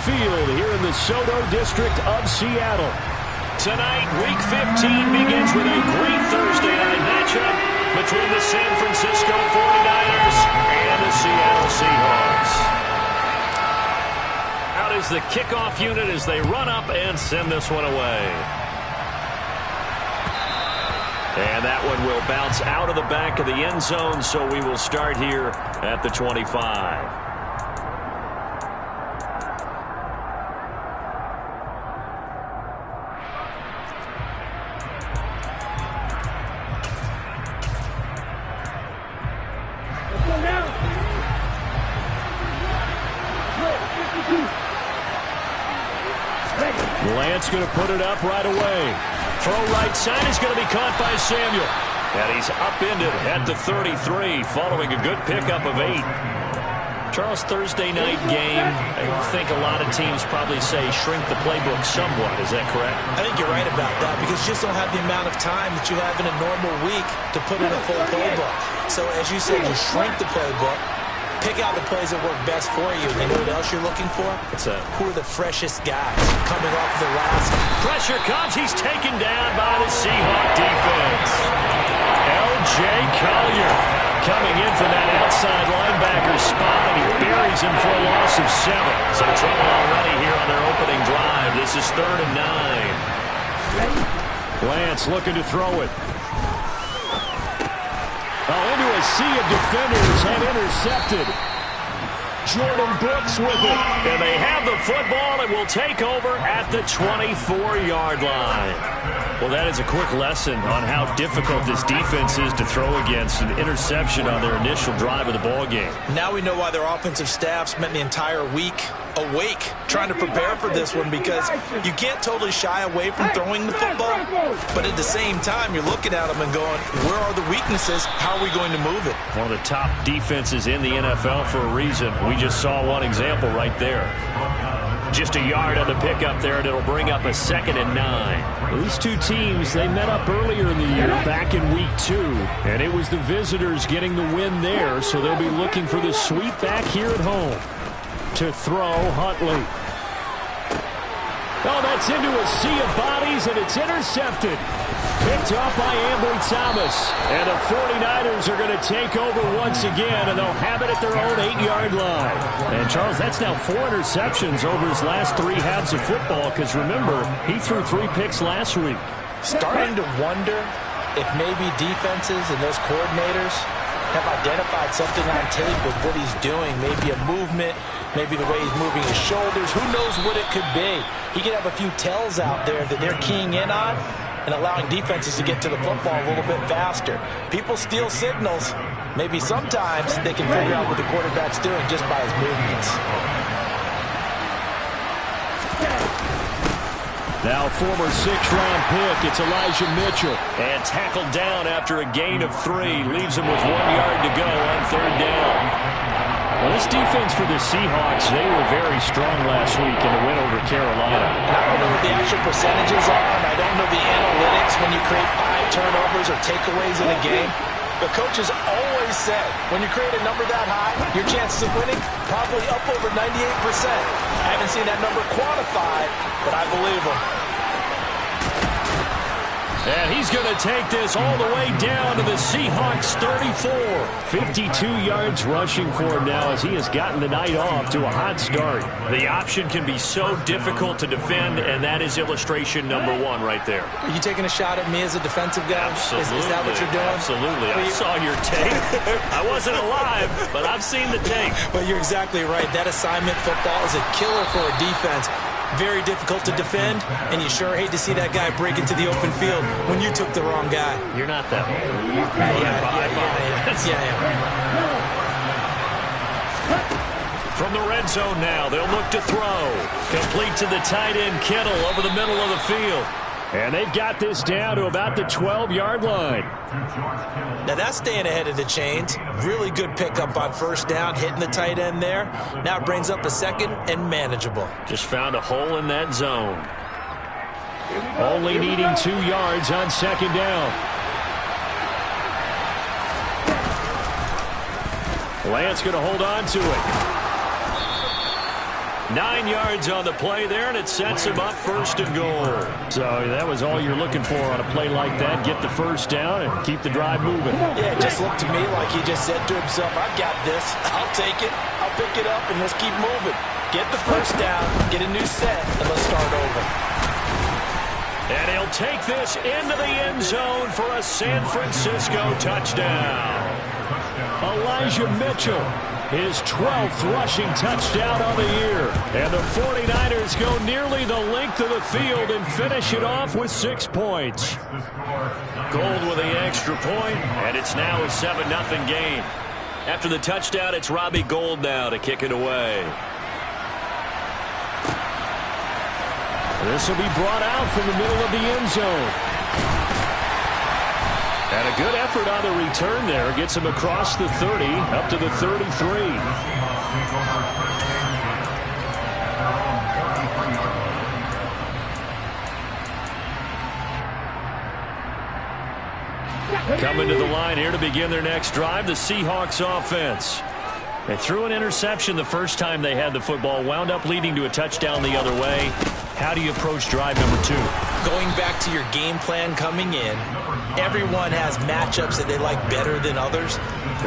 Field here in the Soto District of Seattle. Tonight, Week 15 begins with a great Thursday night matchup between the San Francisco 49ers and the Seattle Seahawks. Out is the kickoff unit as they run up and send this one away. And that one will bounce out of the back of the end zone, so we will start here at the 25. Lance going to put it up right away. Throw right side is going to be caught by Samuel. And he's upended at the 33 following a good pickup of 8. Charles, Thursday night game, I think a lot of teams probably say shrink the playbook somewhat. Is that correct? I think you're right about that because you just don't have the amount of time that you have in a normal week to put in a full playbook. So as you said, you shrink the playbook. Pick out the plays that work best for you. You know what else you're looking for? What's that? Who are the freshest guys coming off the last? Pressure comes. He's taken down by the Seahawk defense. L.J. Collier coming in from that outside linebacker spot, and he buries him for a loss of 7. Some trouble already here on their opening drive. This is 3rd and 9. Lance looking to throw it. Into a sea of defenders and intercepted. Jordan Brooks with it. And they have the football and will take over at the 24-yard line. Well, that is a quick lesson on how difficult this defense is to throw against. An interception on their initial drive of the ballgame. Now we know why their offensive staff spent the entire week awake trying to prepare for this one, because you can't totally shy away from throwing the football, but at the same time you're looking at them and going, where are the weaknesses? How are we going to move it? One of the top defenses in the NFL for a reason. We just saw one example right there. Just a yard on the pickup there, and it'll bring up a 2nd and 9. These two teams, they met up earlier in the year back in Week 2, and it was the visitors getting the win there, so they'll be looking for the sweep back here at home. To throw, Huntley. Oh, that's into a sea of bodies, and it's intercepted. Picked off by Ambry Thomas. And the 49ers are going to take over once again, and they'll have it at their own 8-yard line. And, Charles, that's now 4 interceptions over his last 3 halves of football, because, remember, he threw 3 picks last week. Starting to wonder if maybe defenses and those coordinators have identified something on tape with what he's doing. Maybe a movement, maybe the way he's moving his shoulders. Who knows what it could be? He could have a few tells out there that they're keying in on and allowing defenses to get to the football a little bit faster. People steal signals. Maybe sometimes they can figure out what the quarterback's doing just by his movements. Now former 6th-round pick, it's Elijah Mitchell. And tackled down after a gain of 3. Leaves him with 1 yard to go on 3rd down. Well, this defense for the Seahawks, they were very strong last week in the win over Carolina. And I don't know what the actual percentages are, and I don't know the analytics when you create 5 turnovers or takeaways in a game. The coaches always said, when you create a number that high, your chances of winning probably up over 98%. I haven't seen that number quantified, but I believe them. And he's going to take this all the way down to the Seahawks 34. 52 yards rushing for him now as he has gotten the night off to a hot start. The option can be so difficult to defend, and that is illustration number 1 right there. Are you taking a shot at me as a defensive guy? Absolutely. Is that what you're doing? Absolutely. I saw your tape. I wasn't alive, but I've seen the tape. But you're exactly right. That assignment football is a killer for a defense. Very difficult to defend, and you sure hate to see that guy break into the open field when you took the wrong guy. You're not that way. Yeah. From the red zone now, they'll look to throw. Complete to the tight end, Kittle, over the middle of the field. And they've got this down to about the 12-yard line. Now that's staying ahead of the chains. Really good pickup on 1st down, hitting the tight end there. Now it brings up a 2nd and manageable. Just found a hole in that zone. Only needing 2 yards on 2nd down. Lance going to hold on to it. 9 yards on the play there, and it sets him up first and goal. So that was all you're looking for on a play like that. Get the first down and keep the drive moving. Yeah, it just looked to me like he just said to himself, I've got this. I'll take it. I'll pick it up, and let's keep moving. Get the first down, get a new set, and let's start over. And he'll take this into the end zone for a San Francisco touchdown. Elijah Mitchell, his 12th rushing touchdown on the year. And the 49ers go nearly the length of the field and finish it off with 6 points. Gold with the extra point, and it's now a 7-0 game. After the touchdown, it's Robbie Gould now to kick it away. This will be brought out from the middle of the end zone. And a good effort on the return there. Gets him across the 30, up to the 33. Coming to the line here to begin their next drive, the Seahawks offense. They threw an interception the first time they had the football, wound up leading to a touchdown the other way. How do you approach drive number 2? Going back to your game plan coming in, everyone has matchups that they like better than others,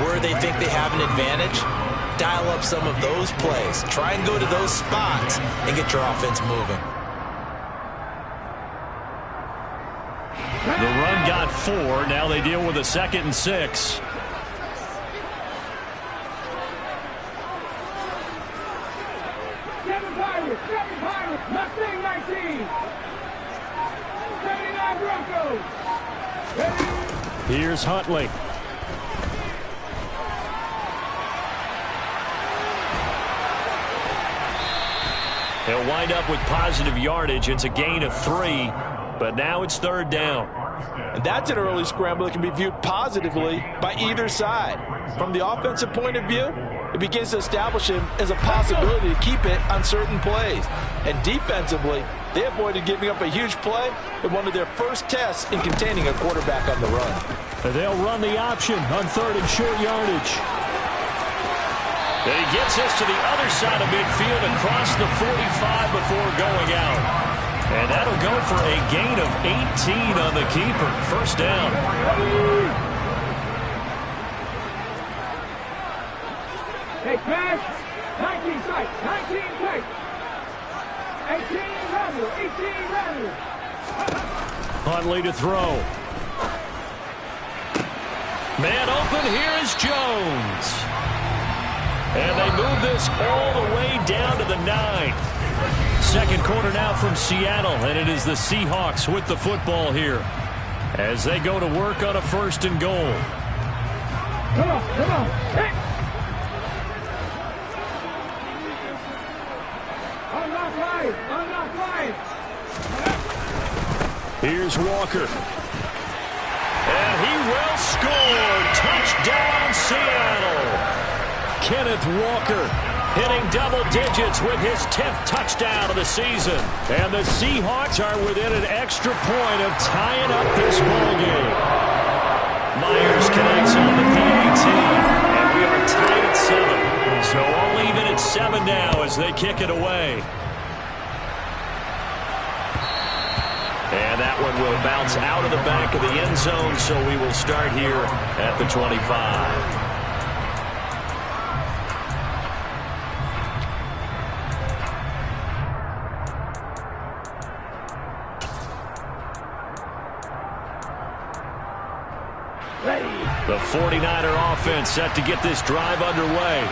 where they think they have an advantage. Dial up some of those plays. Try and go to those spots and get your offense moving. The run got 4. Now they deal with a 2nd and 6. Here's Huntley. He'll wind up with positive yardage. It's a gain of 3, but now it's 3rd down. And that's an early scramble that can be viewed positively by either side. From the offensive point of view, it begins to establish him as a possibility to keep it on certain plays. And defensively, they avoided giving up a huge play in one of their first tests in containing a quarterback on the run. They'll run the option on 3rd and short yardage. Then he gets us to the other side of midfield across the 45 before going out. And that'll go for a gain of 18 on the keeper. First down. Hey, pass. 19 sight. 19 sight. 18 rather. 18 rather. Huntley to throw. Man open, here is Jones. And they move this all the way down to the 9. Second quarter now from Seattle, and it is the Seahawks with the football here as they go to work on a 1st and goal. Come on, come on. Hey. Unlock line, unlock line. Here's Walker. And he will score. Touchdown, Seattle. Kenneth Walker hitting double digits with his 10th touchdown of the season. And the Seahawks are within an extra point of tying up this ballgame. Myers connects on the PAT, and we are tied at 7. So all even at 7 now as they kick it away. And that one will bounce out of the back of the end zone, so we will start here at the 25. The 49er offense set to get this drive underway.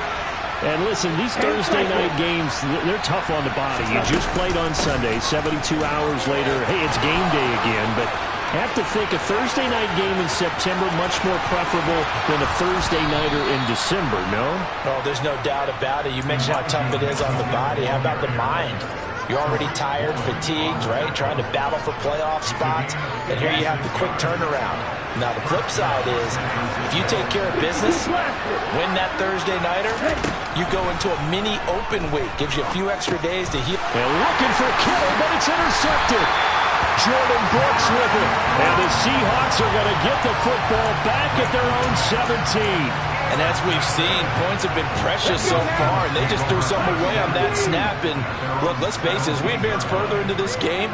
And listen, these Thursday night games, they're tough on the body. You just played on Sunday, 72 hours later, hey, it's game day again. But I have to think a Thursday night game in September much more preferable than a Thursday nighter in December, no? Oh, there's no doubt about it. You mentioned how tough it is on the body. How about the mind? You're already tired, fatigued, right? Trying to battle for playoff spots. And here you have the quick turnaround. Now, the flip side is, if you take care of business, win that Thursday nighter, you go into a mini open week. Gives you a few extra days to heal. And looking for Kittle, but it's intercepted. Jordan Brooks with it. And the Seahawks are going to get the football back at their own 17. And as we've seen, points have been precious so far, and they just threw something away on that snap. And look, let's face it, as we advance further into this game,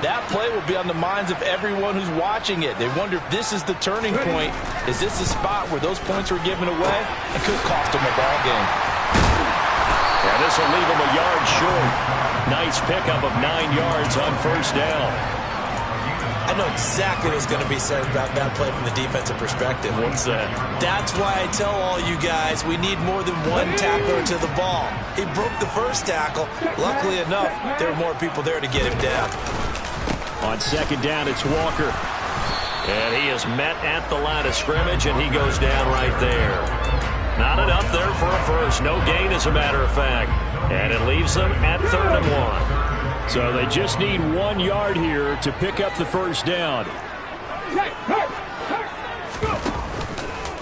that play will be on the minds of everyone who's watching it. They wonder if this is the turning point. Is this the spot where those points were given away? It could cost them a ball game. Yeah, this will leave them a yard short. Nice pickup of 9 yards on first down. I know exactly what's going to be said about that play from the defensive perspective. What's that? That's why I tell all you guys we need more than one tackler to the ball. He broke the first tackle. Luckily enough, there were more people there to get him down. On second down, it's Walker. And he is met at the line of scrimmage, and he goes down right there. Not enough there for a first. No gain, as a matter of fact. And it leaves them at 3rd and 1. So they just need 1 yard here to pick up the first down.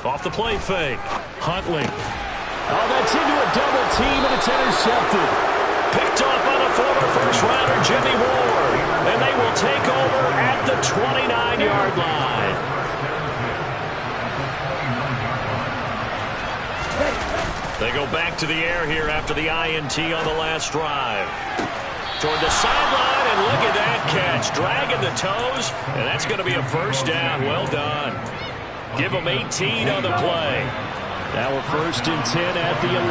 Off the play fake. Huntley. Oh, that's into a double team, and it's intercepted. Picked up on a former first-rounder, Jimmy Ward. And they will take over at the 29-yard line. They go back to the air here after the INT on the last drive. Toward the sideline, and look at that catch. Dragging the toes, and that's going to be a first down. Well done. Give them 18 on the play. Now a 1st and 10 at the 11.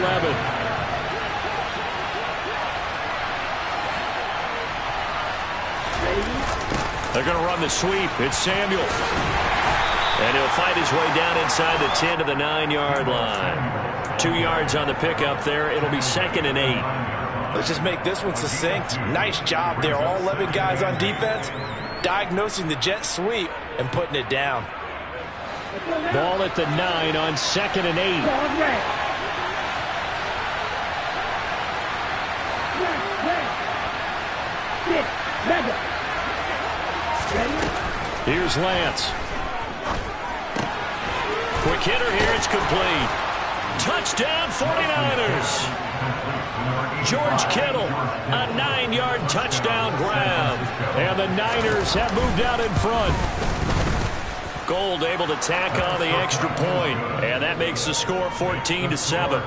They're going to run the sweep. It's Samuel. And he'll fight his way down inside the 10 to the 9-yard line. 2 yards on the pickup there. It'll be 2nd and 8. Let's just make this one succinct. Nice job there. All 11 guys on defense diagnosing the jet sweep and putting it down. Ball at the 9 on 2nd and 8. Here's Lance. Quick hitter here. It's complete. Touchdown 49ers. George Kittle, a 9-yard touchdown grab. And the Niners have moved out in front. Gold able to tack on the extra point. And that makes the score 14-7.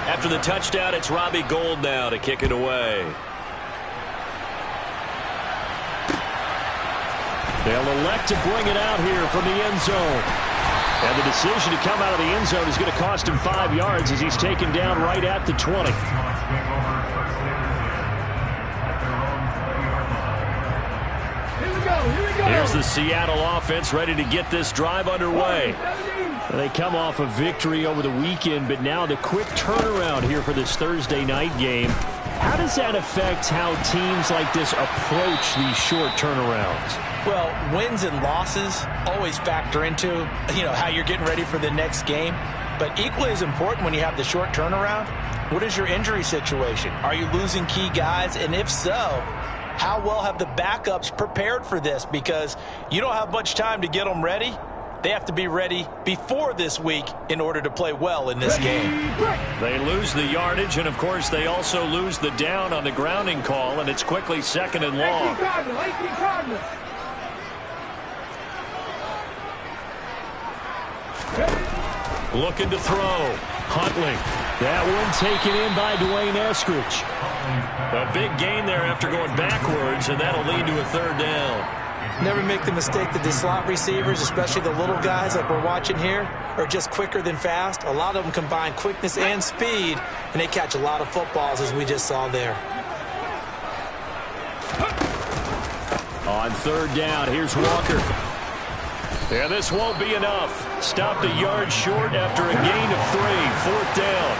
After the touchdown, it's Robbie Gould now to kick it away. They'll elect to bring it out here from the end zone. And the decision to come out of the end zone is going to cost him 5 yards as he's taken down right at the 20. Here we go. Here's the Seattle offense ready to get this drive underway. They come off a victory over the weekend, but now the quick turnaround here for this Thursday night game. How does that affect how teams like this approach these short turnarounds? Well, wins and losses always factor into, how you're getting ready for the next game. But equally as important when you have the short turnaround, what is your injury situation? Are you losing key guys? And if so, how well have the backups prepared for this? Because you don't have much time to get them ready. They have to be ready before this week in order to play well in this game. They lose the yardage, and, of course, they also lose the down on the grounding call, and it's quickly 2nd and long. 18 Cardinals. Looking to throw. Huntley. That one taken in by Dwayne Eskridge. A big gain there after going backwards, and that'll lead to a 3rd down. Never make the mistake that the slot receivers, especially the little guys like we're watching here, are just quicker than fast. A lot of them combine quickness and speed, and they catch a lot of footballs, as we just saw there. On 3rd down, here's Walker. Yeah, this won't be enough. Stopped a yard short after a gain of 3. 4th down.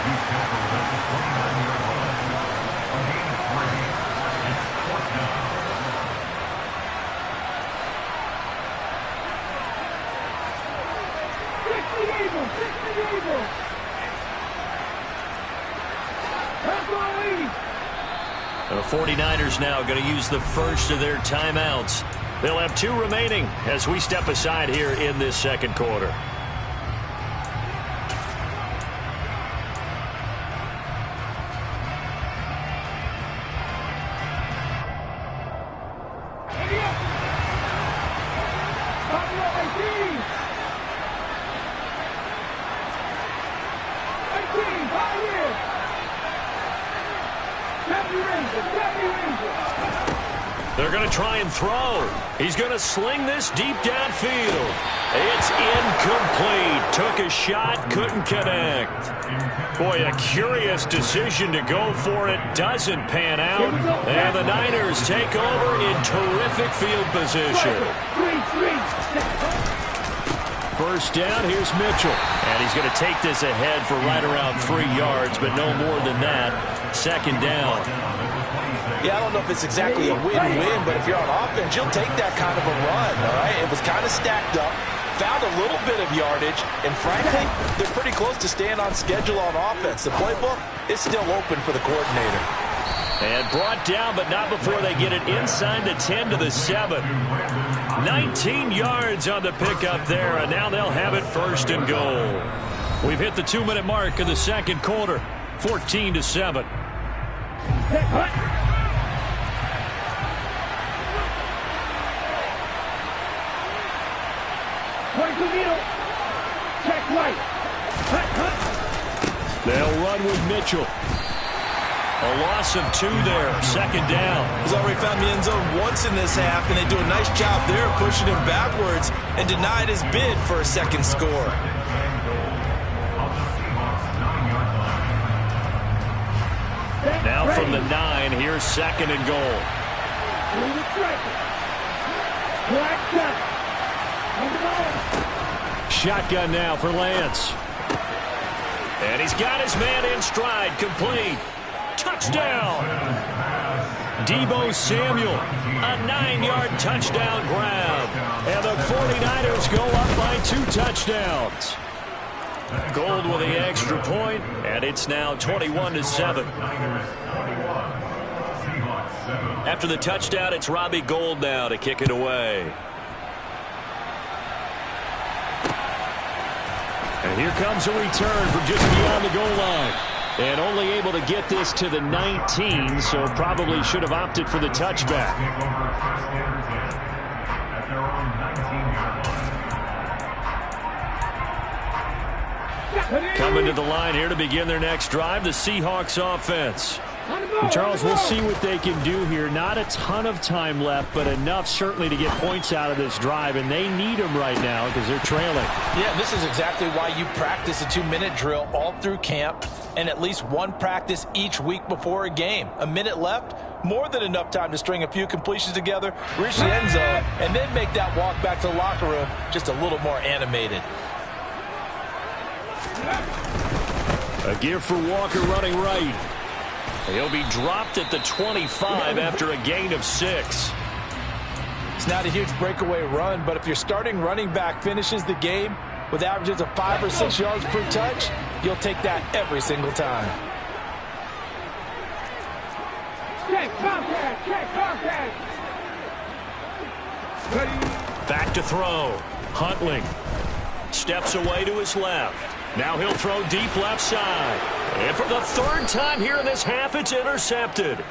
The 49ers now going to use the first of their timeouts. They'll have 2 remaining as we step aside here in this 2nd quarter. They're going to try and throw. He's going to sling this deep downfield. It's incomplete. Took a shot, couldn't connect. Boy, a curious decision to go for it. Doesn't pan out. And the Niners take over in terrific field position. First down, here's Mitchell. And he's going to take this ahead for right around 3 yards, but no more than that. Second down. Yeah, I don't know if it's exactly a win-win, but if you're on offense, you'll take that kind of a run, all right? It was kind of stacked up, found a little bit of yardage, and frankly, they're pretty close to staying on schedule on offense. The playbook is still open for the coordinator. And brought down, but not before they get it inside the 10 to the 7. 19 yards on the pickup there, and now they'll have it first and goal. We've hit the 2-minute mark of the second quarter, 14-7. Check right. They'll run with Mitchell. A loss of 2 there, second down. He's already found the end zone once in this half, and they do a nice job there pushing him backwards and denied his bid for a second score. Now from the 9, here's second and goal. Shotgun now for Lance. And he's got his man in stride, complete. Touchdown! Deebo Samuel, a 9-yard touchdown grab. And the 49ers go up by 2 touchdowns. Gold with the extra point, and it's now 21-7. After the touchdown, it's Robbie Gould now to kick it away. And here comes a return from just beyond the goal line. And only able to get this to the 19, so probably should have opted for the touchback. Coming to the line here to begin their next drive, the Seahawks offense. And Charles, we'll see what they can do here. Not a ton of time left, but enough certainly to get points out of this drive, and they need them right now because they're trailing. Yeah, this is exactly why you practice a 2-minute drill all through camp and at least one practice each week before a game. A minute left, more than enough time to string a few completions together, reach the end zone, and then make that walk back to the locker room just a little more animated. A give for Walker running right. He'll be dropped at the 25 after a gain of 6. It's not a huge breakaway run, but if your starting running back finishes the game with averages of 5 or 6 yards per touch, you'll take that every single time. Check contact. Check contact. Back to throw. Huntley steps away to his left. Now he'll throw deep left side. And for the 3rd time here in this half, it's intercepted.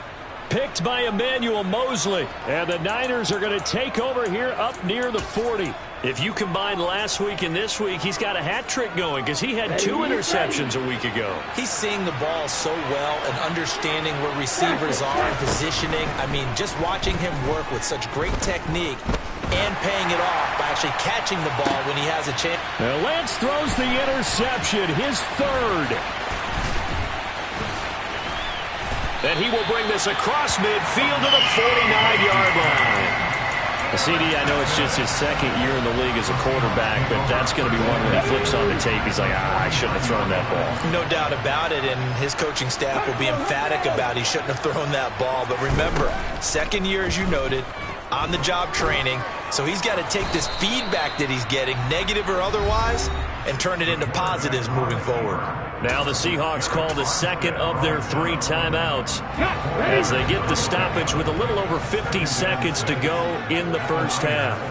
Picked by Emmanuel Mosley. And the Niners are going to take over here up near the 40. If you combine last week and this week, he's got a hat trick going because he had 2 interceptions a week ago. He's seeing the ball so well and understanding where receivers are and positioning. I mean, just watching him work with such great technique and paying it off by actually catching the ball when he has a chance. Now Lance throws the interception, his 3rd. And he will bring this across midfield to the 49-yard line. CD, I know it's just his 2nd year in the league as a quarterback, but that's going to be one when he flips on the tape. He's like, I shouldn't have thrown that ball. No doubt about it, and his coaching staff will be emphatic about he shouldn't have thrown that ball. But remember, 2nd year, as you noted, on-the-job training, so he's got to take this feedback that he's getting, negative or otherwise, and turn it into positives moving forward. Now the Seahawks call the 2nd of their 3 timeouts as they get the stoppage with a little over 50 seconds to go in the first half.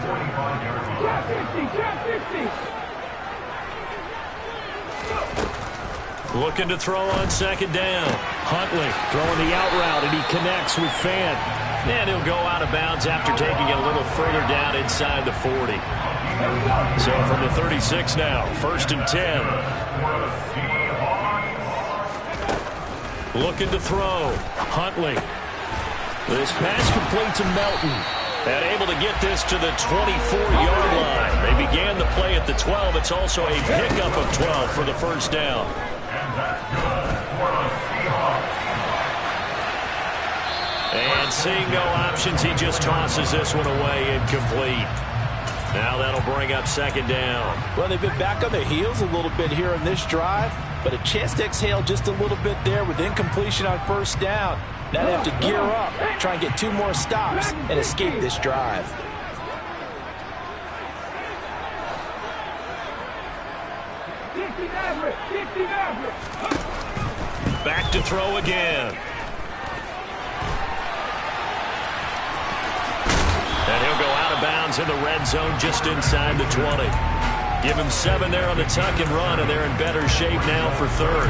Looking to throw on 2nd down. Huntley throwing the out route, and he connects with Fan. And he'll go out of bounds after taking it a little further down inside the 40. So from the 36 now, 1st and 10. Looking to throw. Huntley This pass complete to Melton. And able to get this to the 24-yard line. They began the play at the 12. It's also a pickup of 12 for the first down. And seeing no options, he just tosses this one away incomplete. Now that'll bring up second down. Well, they've been back on their heels a little bit here on this drive, but a chance to exhale just a little bit there with incompletion on first down. Now they have to gear up, try and get 2 more stops, and escape this drive. Back to throw again. And he'll go out of bounds in the red zone just inside the 20. Give him 7 there on the tuck and run, and they're in better shape now for third.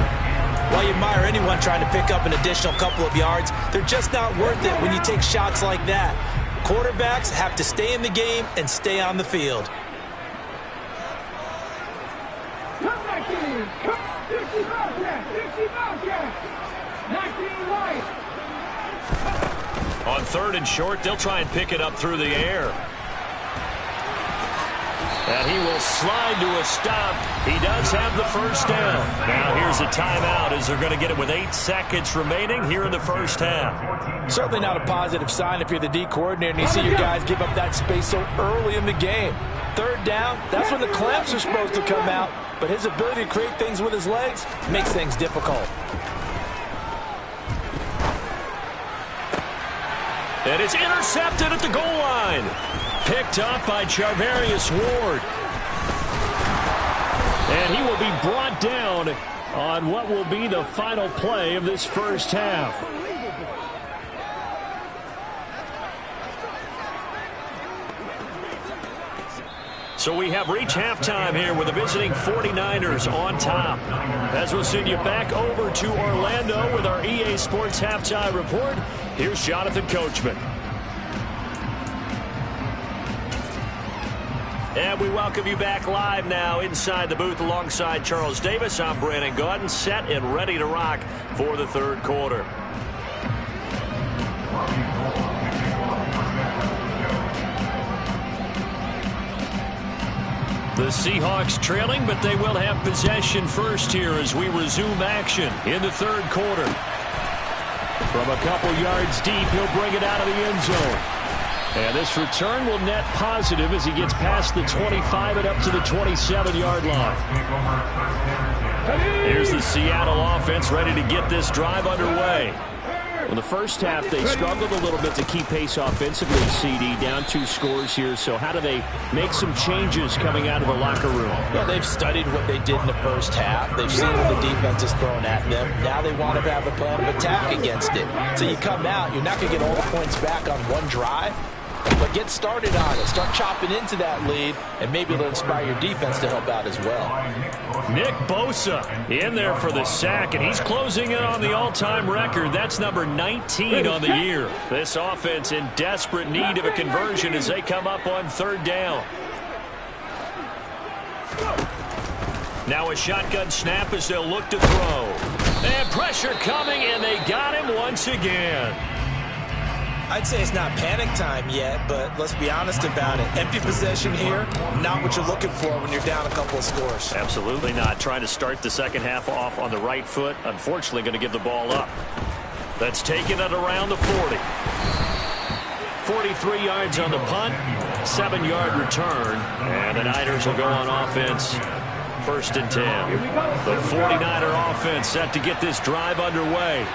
While you admire anyone trying to pick up an additional couple of yards, they're just not worth it when you take shots like that. Quarterbacks have to stay in the game and stay on the field. Come back in. 50 Bobcats. 50 Bobcats. 19 right. On third and short, they'll try and pick it up through the air. And he will slide to a stop. He does have the first down. Now here's a timeout as they're going to get it with 8 seconds remaining here in the first half. Certainly not a positive sign if you're the D coordinator and you see your guys give up that space so early in the game. Third down, that's when the clamps are supposed to come out, but his ability to create things with his legs makes things difficult. And it's intercepted at the goal line. Picked up by Charvarius Ward. And he will be brought down on what will be the final play of this first half. So we have reached halftime here with the visiting 49ers on top. As we'll send you back over to Orlando with our EA Sports Halftime Report, here's Jonathan Coachman. And we welcome you back live now inside the booth alongside Charles Davis. I'm Brandon Gaudin, set and ready to rock for the third quarter. The Seahawks trailing, but they will have possession first here as we resume action in the third quarter. From a couple yards deep, he'll bring it out of the end zone. And this return will net positive as he gets past the 25 and up to the 27-yard line. Here's the Seattle offense ready to get this drive underway. In the first half, they struggled a little bit to keep pace offensively, CD, down 2 scores here. So how do they make some changes coming out of the locker room? Well, they've studied what they did in the first half. They've seen what the defense is throwing at them. Now they want to have a plan of attack against it. So you come out, you're not going to get all the points back on one drive, but get started on it. Start chopping into that lead, and maybe it'll inspire your defense to help out as well. Nick Bosa in there for the sack, and he's closing in on the all-time record. That's number 19 on the year. This offense in desperate need of a conversion as they come up on third down. Now a shotgun snap as they'll look to throw. And pressure coming, and they got him once again. I'd say it's not panic time yet, but let's be honest about it. Empty possession here, not what you're looking for when you're down a couple of scores. Absolutely not. Trying to start the second half off on the right foot. Unfortunately, going to give the ball up. That's taken at around the 40. 43 yards on the punt, 7-yard return, and the Niners will go on offense. First and 10. The 49er offense set to get this drive underway.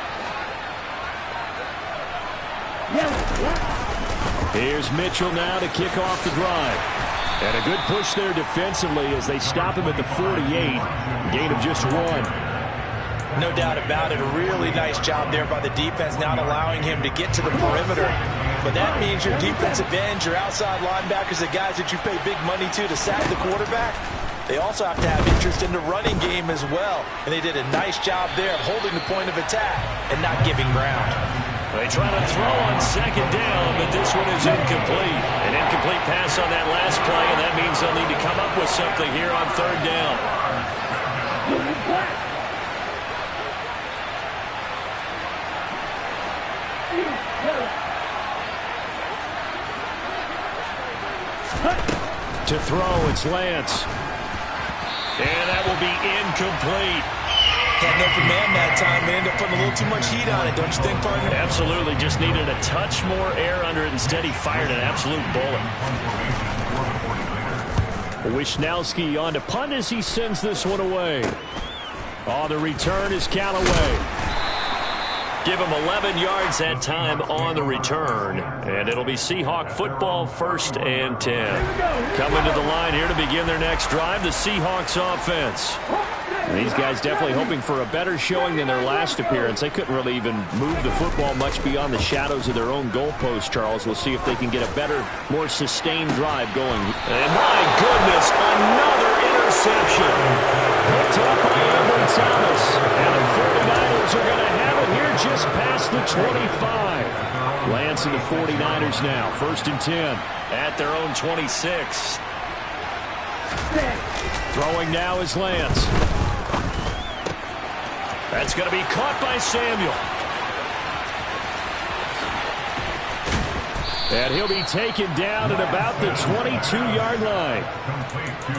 Here's Mitchell now to kick off the drive. And a good push there defensively as they stop him at the 48. Gain of just 1. No doubt about it. A really nice job there by the defense, not allowing him to get to the perimeter. But that means your defensive ends, your outside linebackers, the guys that you pay big money to sack the quarterback, they also have to have interest in the running game as well. And they did a nice job there of holding the point of attack and not giving ground. They try to throw on second down, but this one is incomplete. An incomplete pass on that last play, and that means they'll need to come up with something here on third down. To throw, it's Lance. And that will be incomplete. Had an open man that time. They ended up putting a little too much heat on it, don't you think, partner? Absolutely. Just needed a touch more air under it. Instead, he fired an absolute bullet. Wisnowski on to punt as he sends this one away. Oh, the return is Callaway. Give him 11 yards that time on the return. And it'll be Seahawk football, 1st and 10. Coming to the line here to begin their next drive, the Seahawks offense. These guys definitely hoping for a better showing than their last appearance. They couldn't really even move the football much beyond the shadows of their own goalpost, Charles. We'll see if they can get a better, more sustained drive going. And my goodness, another interception. Picked up by Ambry Thomas. And the 49ers are going to have it here just past the 25. Lance and the 49ers now, 1st and 10. At their own 26. Throwing now is Lance. That's going to be caught by Samuel. And he'll be taken down at about the 22-yard line.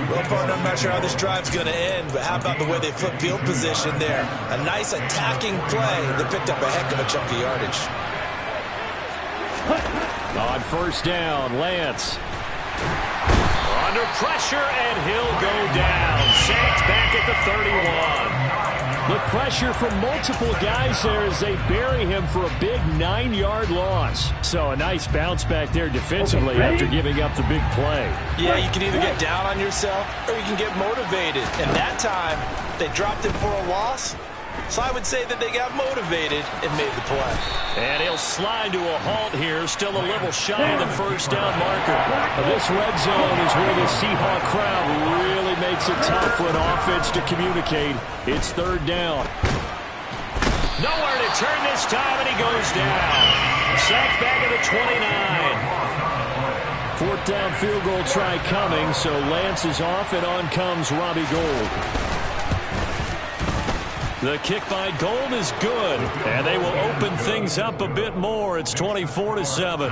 Well, partner, I'm not sure how this drive's going to end, but how about the way they flip field position there? A nice attacking play that picked up a heck of a chunk of yardage. On 1st down, Lance. Under pressure, and he'll go down. Sacked back at the 31. The pressure from multiple guys there as they bury him for a big 9-yard loss. So a nice bounce back there defensively after giving up the big play. Yeah, you can either get down on yourself or you can get motivated. And that time, they dropped him for a loss. So I would say that they got motivated and made the play. And he'll slide to a halt here, still a little shy of the 1st down marker. This red zone is where the Seahawk crowd really makes it tough for an offense to communicate. It's 3rd down. Nowhere to turn this time, and he goes down. Sacked back at the 29. 4th down field goal try coming, so Lance is off, and on comes Robbie Gould. The kick by Gould is good, and they will open things up a bit more. It's 24-7.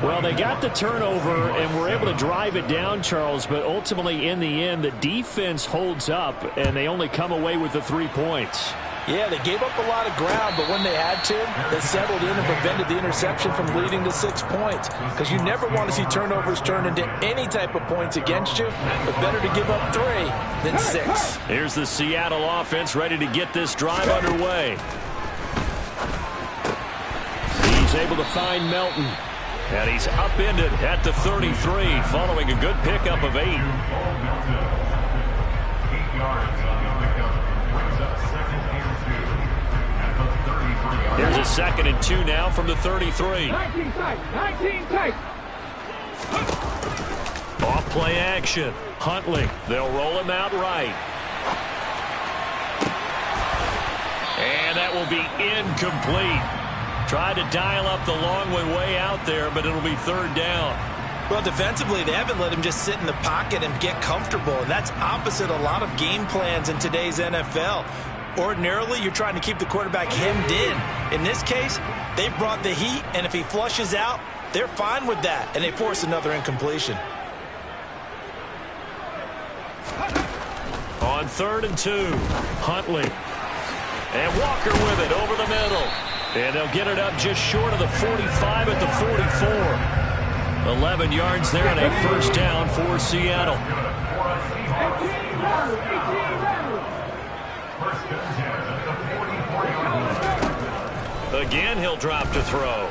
Well, they got the turnover and were able to drive it down, Charles, but ultimately in the end, the defense holds up, and they only come away with the 3 points. Yeah, they gave up a lot of ground, but when they had to, they settled in and prevented the interception from leading to 6 points. Because you never want to see turnovers turn into any type of points against you, but better to give up 3 than 6. Here's the Seattle offense ready to get this drive underway. He's able to find Melton. And he's upended at the 33, following a good pickup of 8. Here's a 2nd and 2 now from the 33. 19 tight. Off play action. Huntley. They'll roll him out right. And that will be incomplete. Tried to dial up the long way out there, but it'll be 3rd down. Well, defensively, they haven't let him just sit in the pocket and get comfortable, and that's opposite a lot of game plans in today's NFL. Ordinarily, you're trying to keep the quarterback hemmed in. In this case, they brought the heat, and if he flushes out, they're fine with that, and they force another incompletion. On 3rd and 2, Huntley. And Walker with it over the middle. And they'll get it up just short of the 45 at the 44. 11 yards there on a 1st down for Seattle. 18 Again, he'll drop to throw.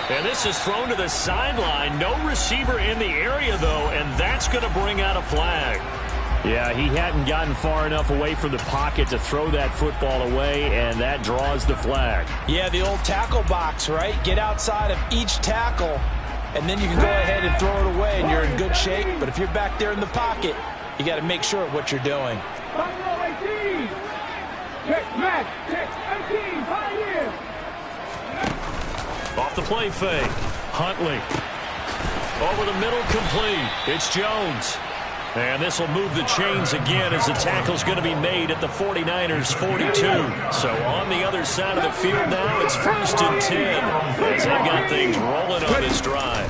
And this is thrown to the sideline. No receiver in the area, though, and that's going to bring out a flag. Yeah, he hadn't gotten far enough away from the pocket to throw that football away, and that draws the flag. Yeah, the old tackle box, right? Get outside of each tackle, and then you can go ahead and throw it away, and you're in good shape. But if you're back there in the pocket, you got to make sure of what you're doing. 18. Check, Matt. Check, 18. 5 years. Off the play fake. Huntley. Over the middle, complete. It's Jones. And this will move the chains again as the tackle's going to be made at the 49ers' 42. So on the other side of the field now, it's 1st and 10 as they've got things rolling on this drive.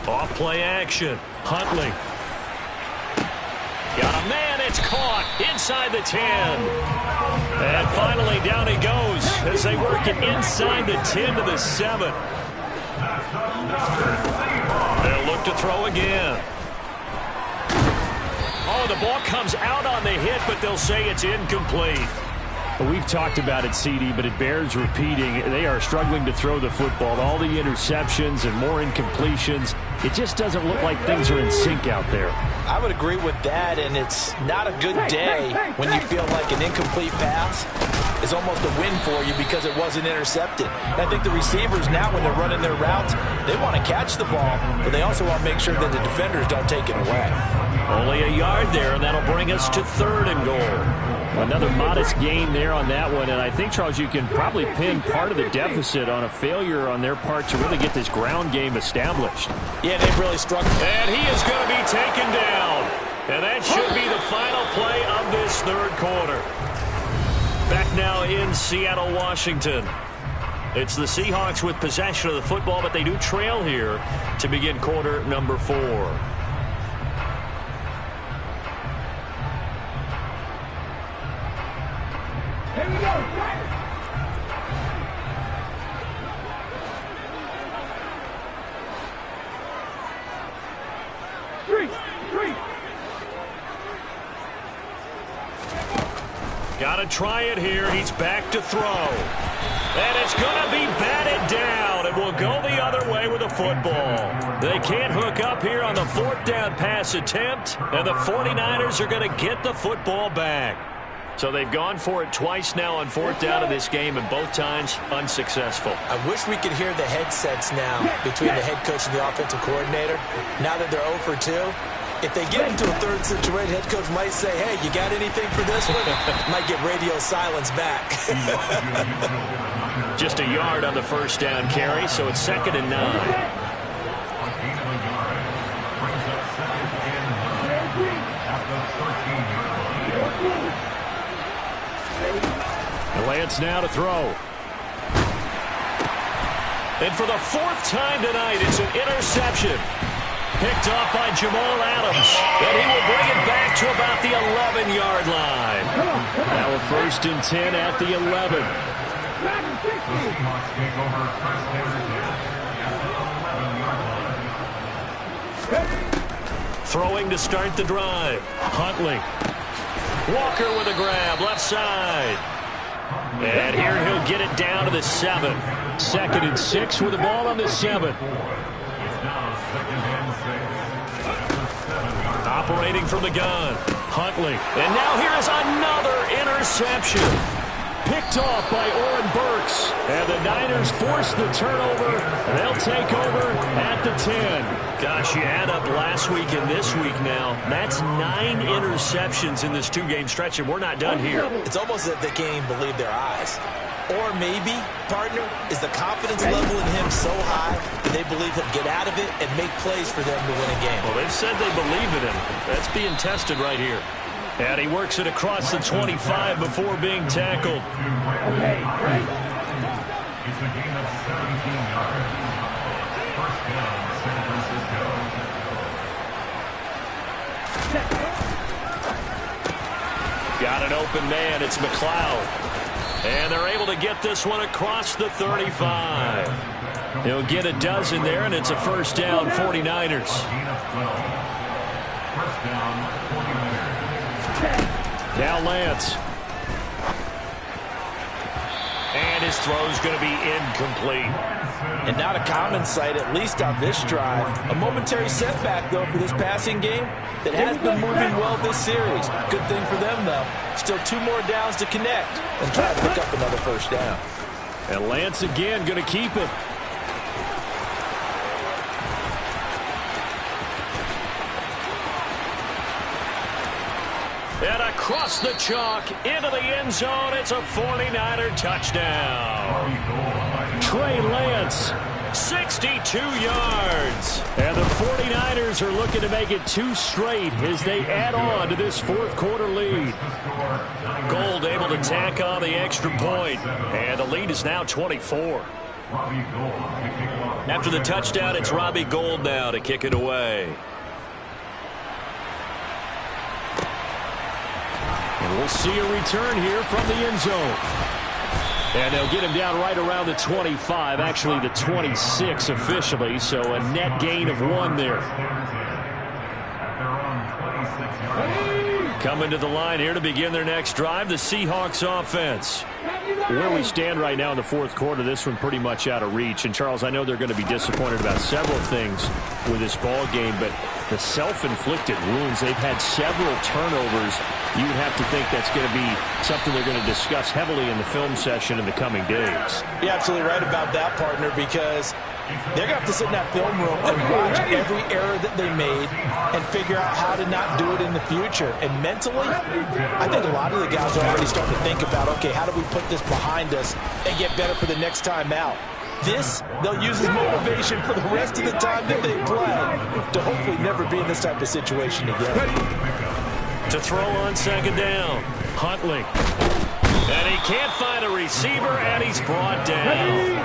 Off play action. Huntley. Got a man. It's caught inside the 10. And finally down he goes as they work it inside the 10 to the 7. They'll look to throw again. Oh, the ball comes out on the hit, but they'll say it's incomplete. We've talked about it, CD, but it bears repeating. They are struggling to throw the football. All the interceptions and more incompletions. It just doesn't look like things are in sync out there. I would agree with that, and it's not a good day when you feel like an incomplete pass is almost a win for you because it wasn't intercepted. And I think the receivers now, when they're running their routes, they want to catch the ball, but they also want to make sure that the defenders don't take it away. Only a yard there, and that'll bring us to 3rd and goal. Another modest gain there on that one, and I think, Charles, you can probably pin part of the deficit on a failure on their part to really get this ground game established. Yeah, they've really struggled. And he is going to be taken down. And that should be the final play of this 3rd quarter. Back now in Seattle, Washington. It's the Seahawks with possession of the football, but they do trail here to begin quarter number 4. Here we go. 3. Got to try it here. He's back to throw. And it's going to be batted down. It will go the other way with the football. They can't hook up here on the 4th down pass attempt, and the 49ers are going to get the football back. So they've gone for it twice now on 4th down in this game, and both times unsuccessful. I wish we could hear the headsets now between the head coach and the offensive coordinator. Now that they're 0 for 2, if they get into a 3rd situation, head coach might say, hey, you got anything for this one? Might get radio silence back. Just a yard on the 1st down carry, so it's 2nd and 9. Lance now to throw. And for the 4th time tonight, it's an interception. Picked off by Jamal Adams. And he will bring it back to about the 11-yard line. Now a 1st and 10 at the 11. Throwing to start the drive. Huntley. Walker with a grab, left side. And here he'll get it down to the 7. 2nd and 6 with the ball on the 7. Operating from the gun. Huntley. And now here is another interception. Picked off by Oren Burks. And the Niners force the turnover. They'll take over at the 10. Gosh, you add up last week and this week now. That's 9 interceptions in this 2-game stretch, and we're not done here. It's almost as if they can't even believe their eyes. Or maybe, partner, is the confidence level in him so high that they believe he'll get out of it and make plays for them to win a game. Well, they've said they believe in him. That's being tested right here. And he works it across the 25 before being tackled. Okay, right. It's a gain of 17 yards. 1st down, San Francisco. Got an open man. It's McLeod. And they're able to get this one across the 35. He'll get a dozen there, and it's a 1st down, 49ers. Gain of 12. 1st down, 49ers. Now Lance. And his throw's going to be incomplete. And not a common sight, at least on this drive. A momentary setback, though, for this passing game that has been moving well this series. Good thing for them, though. Still 2 more downs to connect and try to pick up another 1st down. And Lance again going to keep it. And across the chalk into the end zone, it's a 49er touchdown. Trey Lance. 62 yards. And the 49ers are looking to make it 2 straight as they add on to this 4th quarter lead. Gold able to tack on the extra point. And the lead is now 24. Robbie Gould to kick it off. After the touchdown, it's Robbie Gould now to kick it away. And we'll see a return here from the end zone. And they'll get him down right around the 25, actually the 26 officially, so a net gain of 1 there. Coming to the line here to begin their next drive, the Seahawks offense. Where we stand right now in the fourth quarter, this one pretty much out of reach. And, Charles, I know they're going to be disappointed about several things with this ball game, but the self-inflicted wounds, they've had several turnovers. You would have to think that's going to be something they're going to discuss heavily in the film session in the coming days. You're absolutely right about that, partner, because they're going to have to sit in that film room and watch every error that they made and figure out how to not do it in the future. And mentally, I think a lot of the guys are already starting to think about, okay, how do we put this behind us and get better for the next time out? This, they'll use as motivation for the rest of the time that they play to hopefully never be in this type of situation again. To throw on second down, Huntley. And he can't find a receiver, and he's brought down.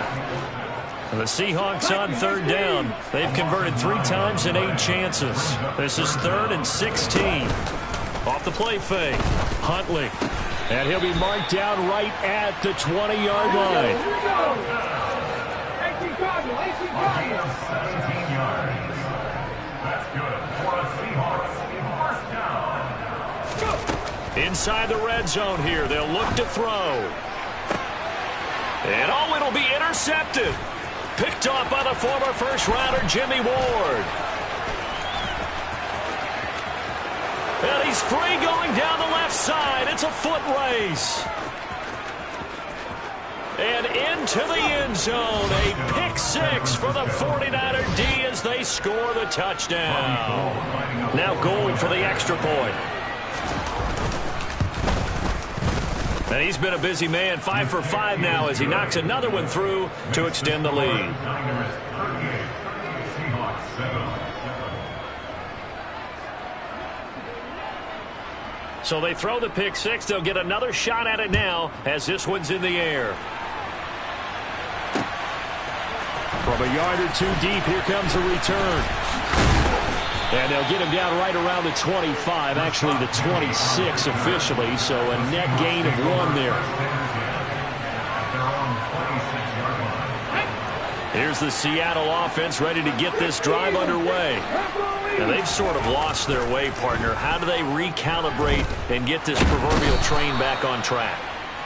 The Seahawks on third down. They've converted 3 times in 8 chances. This is 3rd and 16. Off the play fake, Huntley. And he'll be marked down right at the 20-yard line. 17 yards. That's good for a Seahawks first down. Inside the red zone here, they'll look to throw. And oh, it'll be intercepted. Picked off by the former first-rounder Jimmy Ward. And he's free going down the left side. It's a foot race. And into the end zone. A pick 6 for the 49er D as they score the touchdown. Now Gould for the extra point. And he's been a busy man, 5 for 5 now as he knocks another one through to extend the lead. So they throw the pick 6. They'll get another shot at it now as this one's in the air. From a yard or 2 deep, here comes a return. And they'll get him down right around the 25, actually the 26 officially, so a net gain of 1 there. Here's the Seattle offense ready to get this drive underway. Now they've sort of lost their way, partner. How do they recalibrate and get this proverbial train back on track?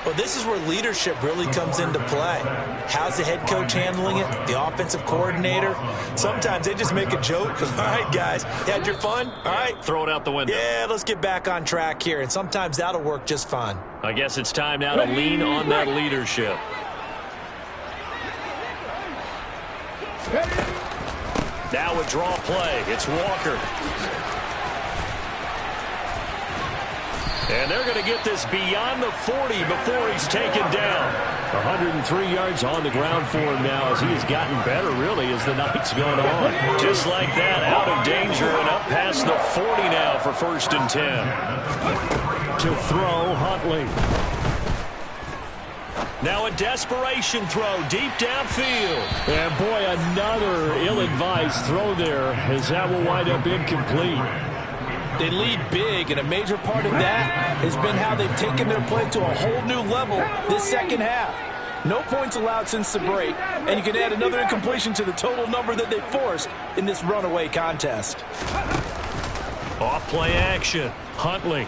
Well, this is where leadership really comes into play. How's the head coach handling it? The offensive coordinator? Sometimes they just make a joke. All right, guys, you had your fun? All right. Throw it out the window. Yeah, let's get back on track here. And sometimes that'll work just fine. I guess it's time now to lean on that leadership. Now a draw play. It's Walker. And they're going to get this beyond the 40 before he's taken down. 103 yards on the ground for him now as he has gotten better, really, as the night's gone on. Just like that, out of danger and up past the 40 now for 1st and 10. To throw, Huntley. Now a desperation throw deep downfield. And, boy, another ill-advised throw there as that will wind up incomplete. They lead big, and a major part of that has been how they've taken their play to a whole new level this second half. No points allowed since the break, and you can add another incompletion to the total number that they forced in this runaway contest. Off play action, Huntley.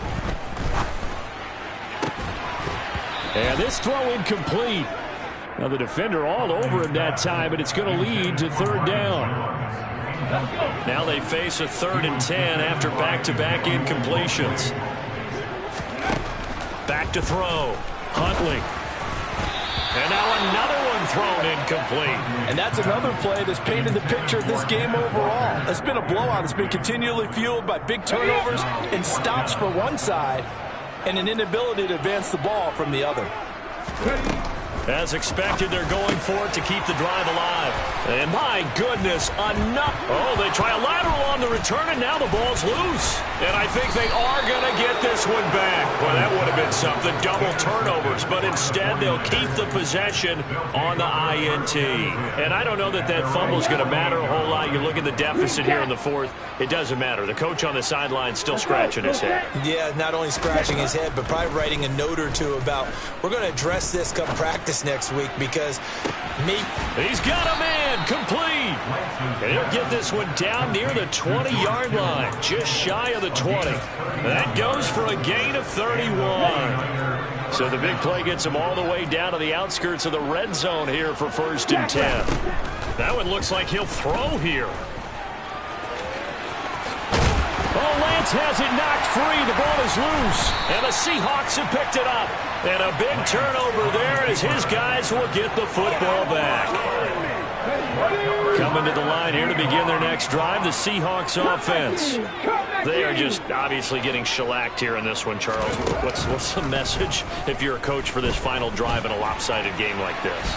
And this throw incomplete. Now the defender all over him that time, and it's going to lead to 3rd down. Now they face a 3rd and 10 after back-to-back incompletions. Back to throw. Huntley. And now another one thrown incomplete. And that's another play that's painted the picture of this game overall. It's been a blowout. It's been continually fueled by big turnovers and stops for one side and an inability to advance the ball from the other. As expected, they're going for it to keep the drive alive. And my goodness, enough. Oh, they try a lateral on the return, and now the ball's loose. And I think they are going to get this one back. Well, that would have been something, double turnovers. But instead, they'll keep the possession on the INT. And I don't know that that fumble is going to matter a whole lot. You look at the deficit here in the fourth, it doesn't matter. The coach on the sideline still scratching his head. Yeah, not only scratching his head, but probably writing a note or two about, we're going to address this come practice next week because he's got a man complete. And he'll get this one down near the 20-yard line, just shy of the 20. That goes for a gain of 31. So the big play gets him all the way down to the outskirts of the red zone here for 1st and 10. That one looks like he'll throw here. Oh, Lance has it knocked free. The ball is loose. And the Seahawks have picked it up. And a big turnover there as his guys will get the football back. Coming to the line here to begin their next drive, the Seahawks offense. They are just obviously getting shellacked here in this one, Charles. What's the message if you're a coach for this final drive in a lopsided game like this?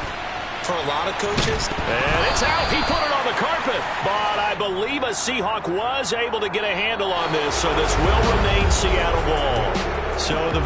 For a lot of coaches. And it's out. He put it on the carpet. But I believe a Seahawk was able to get a handle on this, so this will remain Seattle ball. So the